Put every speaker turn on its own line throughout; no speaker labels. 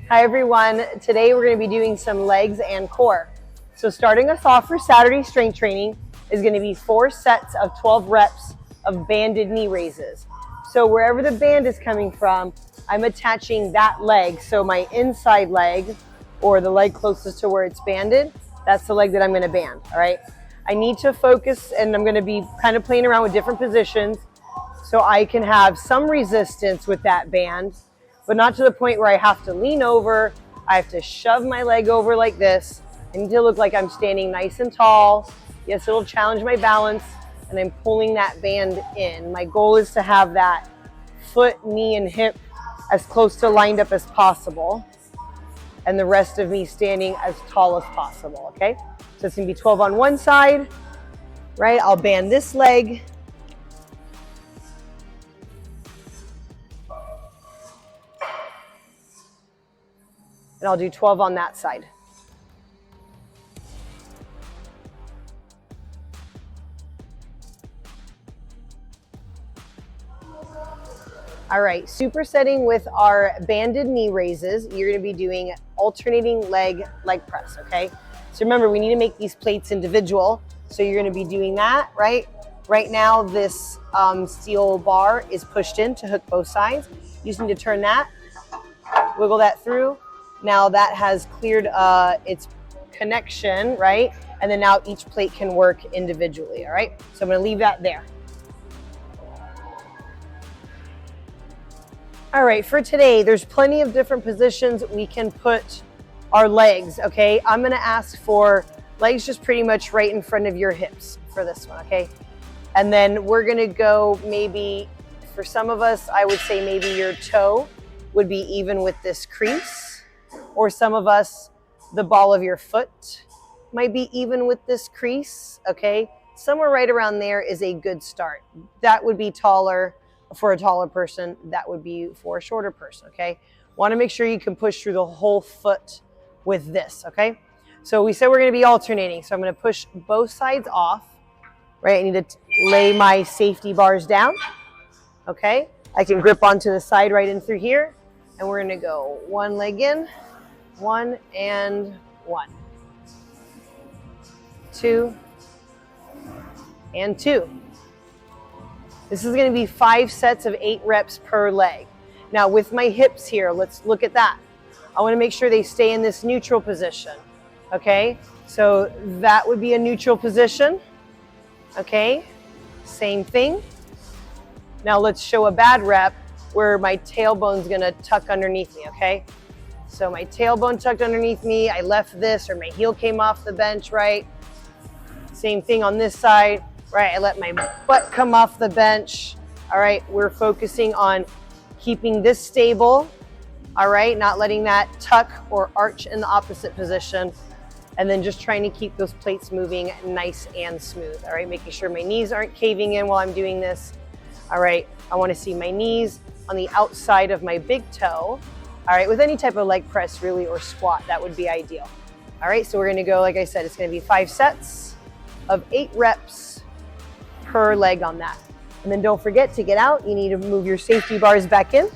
Hi everyone, today we're going to be doing some legs and core. So starting us off for Saturday strength training is going to be 4 sets of 12 reps of banded knee raises. So wherever the band is coming from, I'm attaching that leg. So my inside leg, or the leg closest to where it's banded, that's the leg that I'm going to band, all right? I need to focus, and I'm going to be kind of playing around with different positions so I can have some resistance with that band, but not to the point where I have to lean over. I have to shove my leg over like this. I need to look like I'm standing nice and tall. Yes, it'll challenge my balance, and I'm pulling that band in. My goal is to have that foot, knee, and hip as close to lined up as possible, and the rest of me standing as tall as possible, okay? So it's gonna be 12 on one side, right? I'll band this leg. And I'll do 12 on that side. All right, supersetting with our banded knee raises, you're gonna be doing alternating leg press, okay? So remember, we need to make these plates individual. So you're gonna be doing that, right? Right now, this steel bar is pushed in to hook both sides. You just need to turn that, wiggle that through. Now that has cleared its connection, right? And then now each plate can work individually, all right? So I'm gonna leave that there. All right, for today, there's plenty of different positions we can put our legs, okay? I'm gonna ask for legs just pretty much right in front of your hips for this one, okay? And then we're gonna go maybe, for some of us, I would say maybe your toe would be even with this crease. Or some of us, the ball of your foot might be even with this crease, okay? Somewhere right around there is a good start. That would be taller for a taller person. That would be for a shorter person, okay? Want to make sure you can push through the whole foot with this, okay? So we said we're going to be alternating. So I'm going to push both sides off, right? I need to lay my safety bars down, okay? I can grip onto the side right in through here. And we're going to go one leg in. 1 and 1, 2 and 2. This is going to be 5 sets of 8 reps per leg. Now with my hips here, let's look at that. I want to make sure they stay in this neutral position. Okay, so that would be a neutral position. Okay, same thing. Now let's show a bad rep where my tailbone's going to tuck underneath me. Okay. So my tailbone tucked underneath me, I left this, or my heel came off the bench, right? Same thing on this side, right? I let my butt come off the bench. All right, we're focusing on keeping this stable, all right? Not letting that tuck or arch in the opposite position. And then just trying to keep those plates moving nice and smooth, all right? Making sure my knees aren't caving in while I'm doing this. All right, I wanna see my knees on the outside of my big toe. All right, with any type of leg press really or squat, that would be ideal. All right, so we're gonna go, like I said, it's gonna be 5 sets of 8 reps per leg on that. And then don't forget to get out, you need to move your safety bars back in.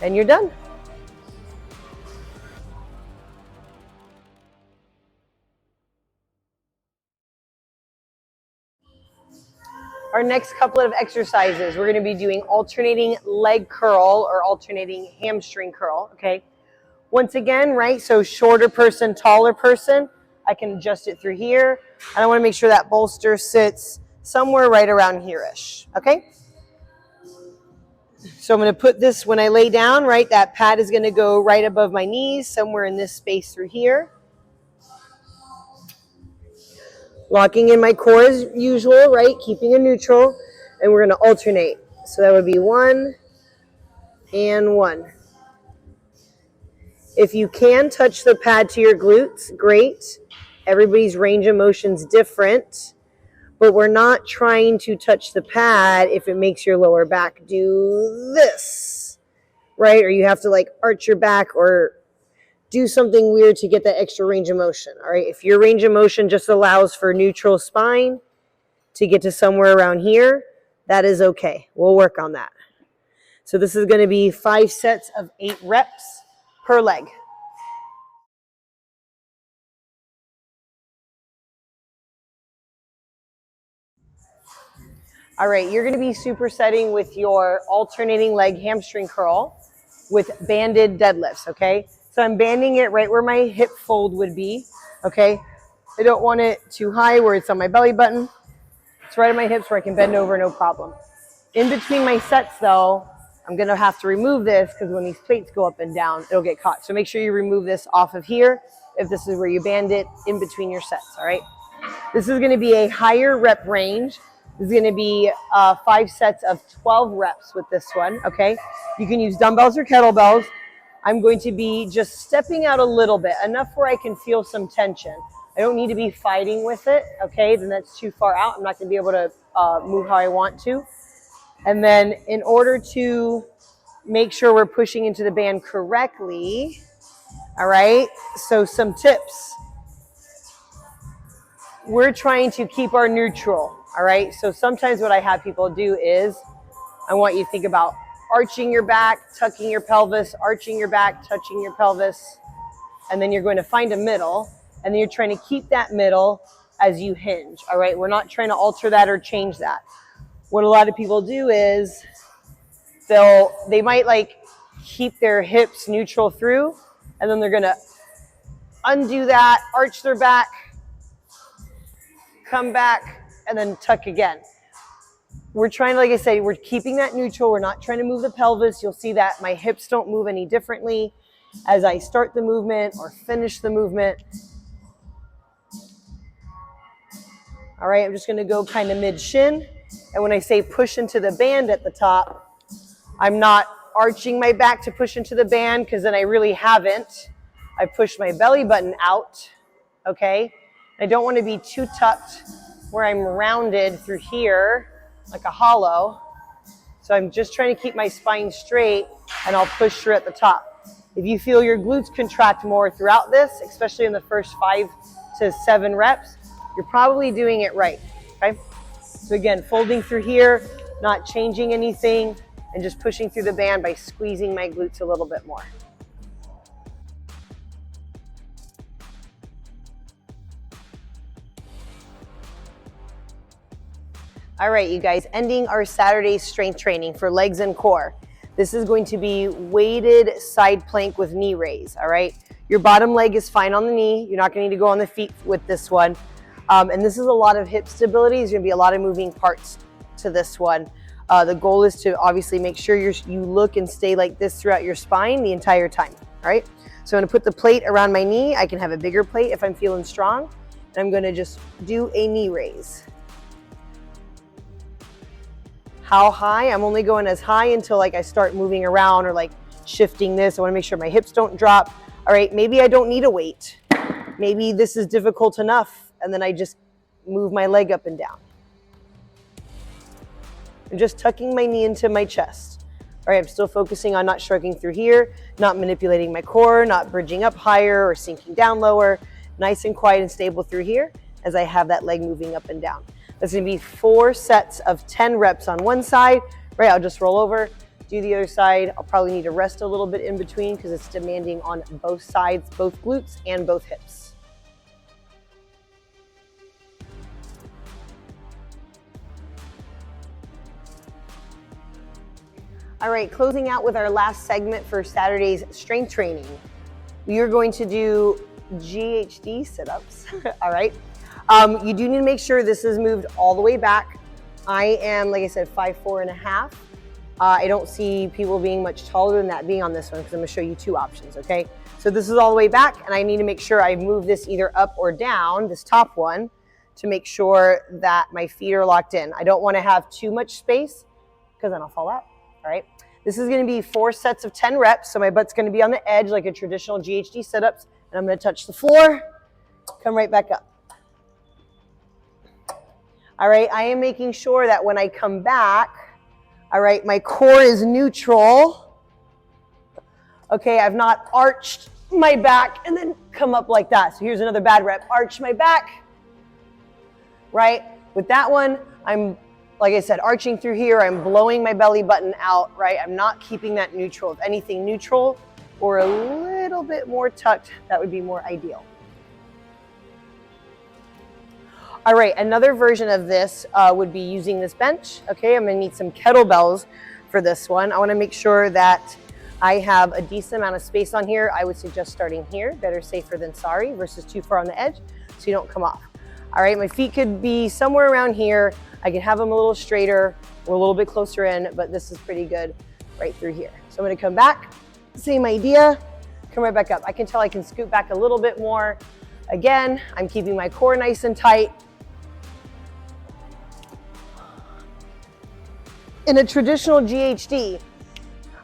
And you're done. Our next couple of exercises, we're gonna be doing alternating leg curl or alternating hamstring curl, okay? Once again, right, so shorter person, taller person, I can adjust it through here. And I wanna make sure that bolster sits somewhere right around here-ish, okay? So I'm gonna put this, when I lay down, right, that pad is gonna go right above my knees, somewhere in this space through here. Locking in my core as usual, right? Keeping it neutral. And we're going to alternate. So that would be 1 and 1. If you can touch the pad to your glutes, great. Everybody's range of motion's different. But we're not trying to touch the pad if it makes your lower back do this, right? Or you have to like arch your back or do something weird to get that extra range of motion, all right? If your range of motion just allows for neutral spine to get to somewhere around here, that is okay. We'll work on that. So this is going to be 5 sets of 8 reps per leg. All right, you're going to be supersetting with your alternating leg hamstring curl with banded deadlifts, okay? So I'm banding it right where my hip fold would be, okay? I don't want it too high where it's on my belly button. It's right at my hips where I can bend over, no problem. In between my sets though, I'm going to have to remove this because when these plates go up and down, it'll get caught. So make sure you remove this off of here if this is where you band it in between your sets, all right? This is going to be a higher rep range. This is going to be 5 sets of 12 reps with this one, okay? You can use dumbbells or kettlebells. I'm going to be just stepping out a little bit, enough where I can feel some tension. I don't need to be fighting with it, okay? Then that's too far out. I'm not going to be able to move how I want to. And then in order to make sure we're pushing into the band correctly, all right? So some tips. We're trying to keep our neutral, all right? So sometimes what I have people do is I want you to think about arching your back, tucking your pelvis, arching your back, touching your pelvis, and then you're going to find a middle, and then you're trying to keep that middle as you hinge, all right? We're not trying to alter that or change that. What a lot of people do is they might like keep their hips neutral through, and then they're going to undo that, arch their back, come back, and then tuck again. We're trying to, like I said, we're keeping that neutral. We're not trying to move the pelvis. You'll see that my hips don't move any differently as I start the movement or finish the movement. All right, I'm just going to go kind of mid-shin. And when I say push into the band at the top, I'm not arching my back to push into the band because then I really haven't. I pushed my belly button out, okay? I don't want to be too tucked where I'm rounded through here like a hollow. So I'm just trying to keep my spine straight and I'll push through at the top. If you feel your glutes contract more throughout this, especially in the first 5 to 7 reps, you're probably doing it right, okay? So again, folding through here, not changing anything, and just pushing through the band by squeezing my glutes a little bit more. All right, you guys, ending our Saturday strength training for legs and core. This is going to be weighted side plank with knee raise, all right? Your bottom leg is fine on the knee. You're not gonna need to go on the feet with this one. And this is a lot of hip stability. There's gonna be a lot of moving parts to this one. The goal is to obviously make sure you look and stay like this throughout your spine the entire time, all right? So I'm gonna put the plate around my knee. I can have a bigger plate if I'm feeling strong. And I'm gonna just do a knee raise. How high? I'm only going as high until like I start moving around or like shifting this. I wanna make sure my hips don't drop. All right, maybe I don't need a weight. Maybe this is difficult enough and then I just move my leg up and down. I'm just tucking my knee into my chest. All right, I'm still focusing on not shrugging through here, not manipulating my core, not bridging up higher or sinking down lower. Nice and quiet and stable through here as I have that leg moving up and down. That's gonna be 4 sets of 10 reps on one side. Right, I'll just roll over, do the other side. I'll probably need to rest a little bit in between because it's demanding on both sides, both glutes and both hips. All right, closing out with our last segment for Saturday's strength training. We are going to do GHD sit-ups, all right? You do need to make sure this is moved all the way back. I am, like I said, 5'4.5". I don't see people being much taller than that being on this one because I'm gonna show you 2 options, okay? So this is all the way back and I need to make sure I move this either up or down, this top one, to make sure that my feet are locked in. I don't wanna have too much space because then I'll fall out, all right? This is gonna be 4 sets of 10 reps. So my butt's gonna be on the edge like a traditional GHD sit-ups and I'm gonna touch the floor, come right back up. All right, I am making sure that when I come back, all right, my core is neutral. Okay, I've not arched my back and then come up like that. So here's another bad rep. Arch my back, right? With that one, I'm like I said, arching through here, I'm blowing my belly button out, right? I'm not keeping that neutral. If anything, neutral or a little bit more tucked, that would be more ideal. All right, another version of this would be using this bench. Okay, I'm gonna need some kettlebells for this one. I wanna make sure that I have a decent amount of space on here. I would suggest starting here, better safer than sorry, versus too far on the edge so you don't come off. All right, my feet could be somewhere around here. I can have them a little straighter or a little bit closer in, but this is pretty good right through here. So I'm gonna come back, same idea, come right back up. I can tell I can scoot back a little bit more. Again, I'm keeping my core nice and tight. In a traditional GHD,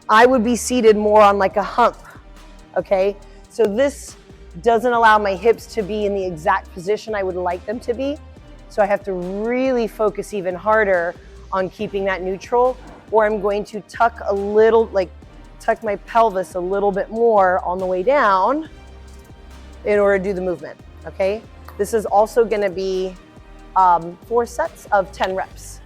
I would be seated more on like a hump, okay? So this doesn't allow my hips to be in the exact position I would like them to be. So I have to really focus even harder on keeping that neutral, or I'm going to tuck a little, like tuck my pelvis a little bit more on the way down in order to do the movement, okay? This is also gonna be 4 sets of 10 reps.